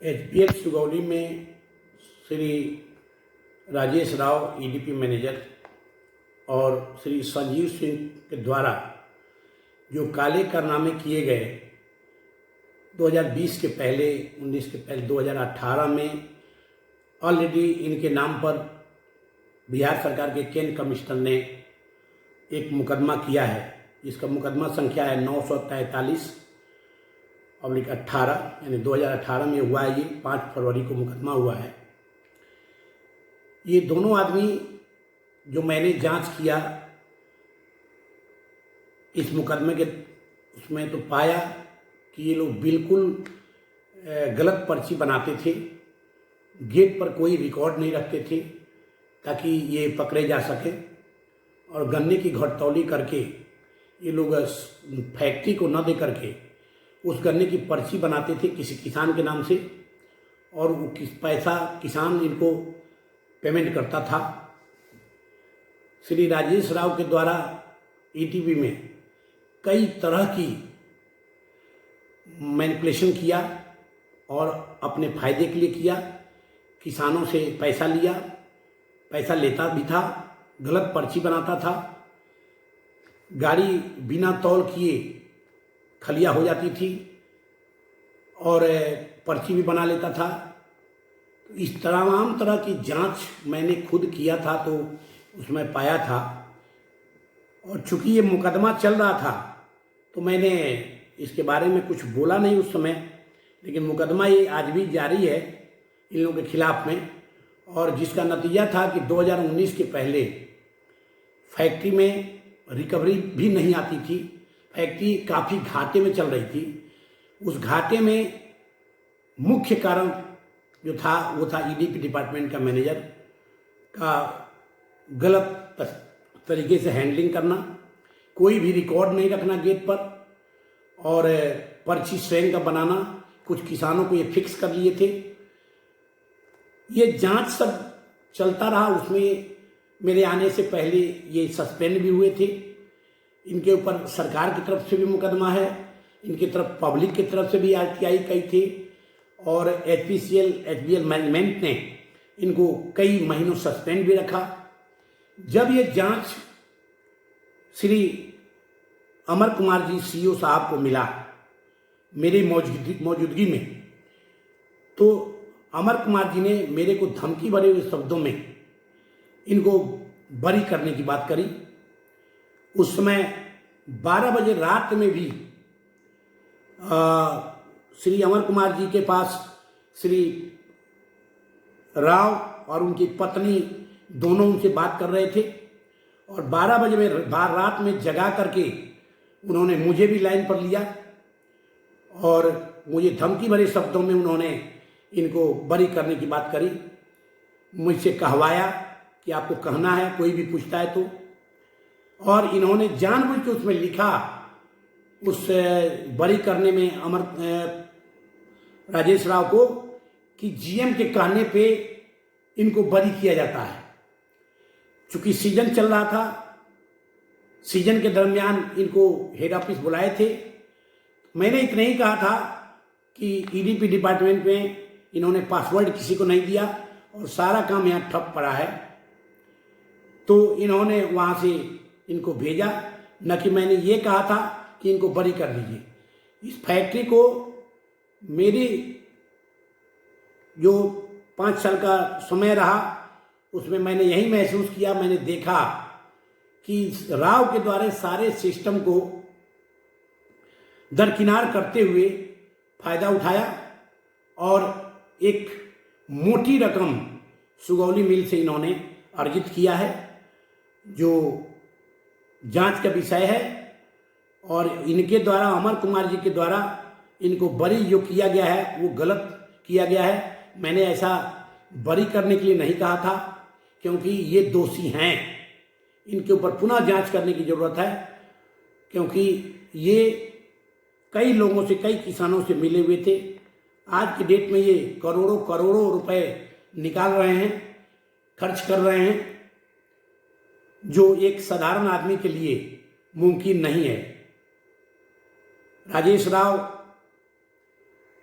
HPL Sugauli में Shri Rajesh Rao EDP manager और श्री संजीव सिंह के द्वारा जो काले कारनामे किए गए 2020 के पहले 19 के पहले 2018 में ऑलरेडी इनके नाम पर बिहार सरकार के केंद्र कमिश्नर ने एक मुकदमा किया है। इसका मुकदमा संख्या है 943/18 यानी 2018 में हुआ है। ये 5 फरवरी को मुकदमा हुआ है। ये दोनों आदमी जो मैंने जांच किया इस मुकदमे के उसमें तो पाया कि ये लोग बिल्कुल गलत पर्ची बनाते थे। गेट पर कोई रिकॉर्ड नहीं रखते थे ताकि ये पकड़े जा सके और गन्ने की घटतौली करके ये लोग फैक्ट्री को न दे करके उस गन्ने की पर्ची बनाते थे किसी किसान के नाम से और वो पैसा किसान इनको पेमेंट करता था। श्री राजेश राव के द्वारा ईटीवी में कई तरह की मैनिपुलेशन किया और अपने फायदे के लिए किया। किसानों से पैसा लिया, पैसा लेता भी था, गलत पर्ची बनाता था, गाड़ी बिना तौल किए खलिया हो जाती थी और पर्ची भी बना लेता था। इस तमाम तरह की जांच मैंने खुद किया था तो उसमें पाया था। और चूंकि ये मुकदमा चल रहा था तो मैंने इसके बारे में कुछ बोला नहीं उस समय, लेकिन मुकदमा ये आज भी जारी है इन लोगों के खिलाफ में। और जिसका नतीजा था कि 2019 के पहले फैक्ट्री में रिकवरी भी नहीं आती थी, फैक्ट्री काफ़ी घाटे में चल रही थी। उस घाटे में मुख्य कारण जो था वो था ईडीपी डिपार्टमेंट का मैनेजर का गलत तरीके से हैंडलिंग करना, कोई भी रिकॉर्ड नहीं रखना गेट पर और पर्ची स्वयं का बनाना। कुछ किसानों को ये फिक्स कर लिए थे। ये जांच सब चलता रहा। उसमें मेरे आने से पहले ये सस्पेंड भी हुए थे। इनके ऊपर सरकार की तरफ से भी मुकदमा है, इनकी तरफ पब्लिक की तरफ से भी आरटीआई कई थे और एचपीएल मैनेजमेंट ने इनको कई महीनों सस्पेंड भी रखा। जब ये जांच श्री अमर कुमार जी सीईओ साहब को मिला मेरी मौजूदगी में, तो अमर कुमार जी ने मेरे को धमकी भरे हुए शब्दों में इनको बरी करने की बात करी। उस समय 12 बजे रात में भी श्री अमर कुमार जी के पास श्री राव और उनकी पत्नी दोनों उनसे बात कर रहे थे और 12 बजे में रात में जगा करके उन्होंने मुझे भी लाइन पर लिया और मुझे धमकी भरे शब्दों में उन्होंने इनको बरी करने की बात करी। मुझसे कहवाया कि आपको कहना है, कोई भी पूछता है तो। और इन्होंने जानबूझ के उसमें लिखा उस बरी करने में राजेश राव को कि जीएम के कहने पे इनको बरी किया जाता है। चूंकि सीजन चल रहा था, सीजन के दरमियान इनको हेड ऑफिस बुलाए थे। मैंने इतना ही कहा था कि ईडीपी डिपार्टमेंट में इन्होंने पासवर्ड किसी को नहीं दिया और सारा काम यहाँ ठप पड़ा है, तो इन्होंने वहाँ से इनको भेजा। न कि मैंने ये कहा था कि इनको बरी कर दीजिए। इस फैक्ट्री को मेरी जो 5 साल का समय रहा उसमें मैंने यही महसूस किया, मैंने देखा कि राव के द्वारा सारे सिस्टम को दरकिनार करते हुए फायदा उठाया और एक मोटी रकम सुगौली मिल से इन्होंने अर्जित किया है, जो जांच का विषय है। और इनके द्वारा अमर कुमार जी के द्वारा इनको बरी जो किया गया है वो गलत किया गया है। मैंने ऐसा बरी करने के लिए नहीं कहा था क्योंकि ये दोषी हैं, इनके ऊपर पुनः जांच करने की ज़रूरत है क्योंकि ये कई लोगों से, कई किसानों से मिले हुए थे। आज की डेट में ये करोड़ों करोड़ों रुपए निकाल रहे हैं, खर्च कर रहे हैं, जो एक साधारण आदमी के लिए मुमकिन नहीं है। राजेश राव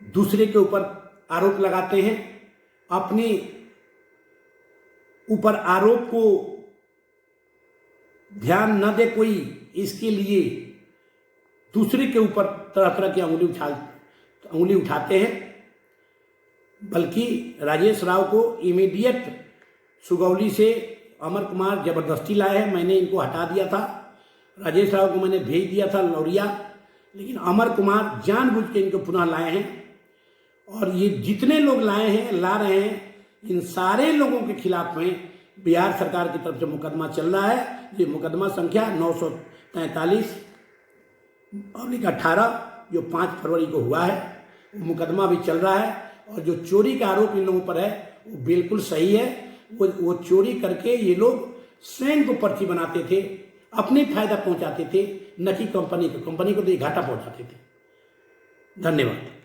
दूसरे के ऊपर आरोप लगाते हैं, अपने ऊपर आरोप को ध्यान न दे कोई, इसके लिए दूसरे के ऊपर तरह तरह की अंगुली उठाते हैं। बल्कि राजेश राव को इमीडिएट सुगौली से अमर कुमार जबरदस्ती लाए हैं। मैंने इनको हटा दिया था, राजेश राव को मैंने भेज दिया था लौरिया, लेकिन अमर कुमार जानबूझ के इनको पुनः लाए हैं। और ये जितने लोग लाए हैं, ला रहे हैं, इन सारे लोगों के खिलाफ में बिहार सरकार की तरफ से मुकदमा चल रहा है। ये मुकदमा संख्या 943/18 जो 5 फरवरी को हुआ है, वो मुकदमा भी चल रहा है। और जो चोरी का आरोप इन लोगों पर है वो बिल्कुल सही है। वो चोरी करके ये लोग स्वयं को पर्ची बनाते थे, अपने फायदा पहुंचाते थे, न कि कंपनी को तो ये घाटा पहुंचाते थे। धन्यवाद।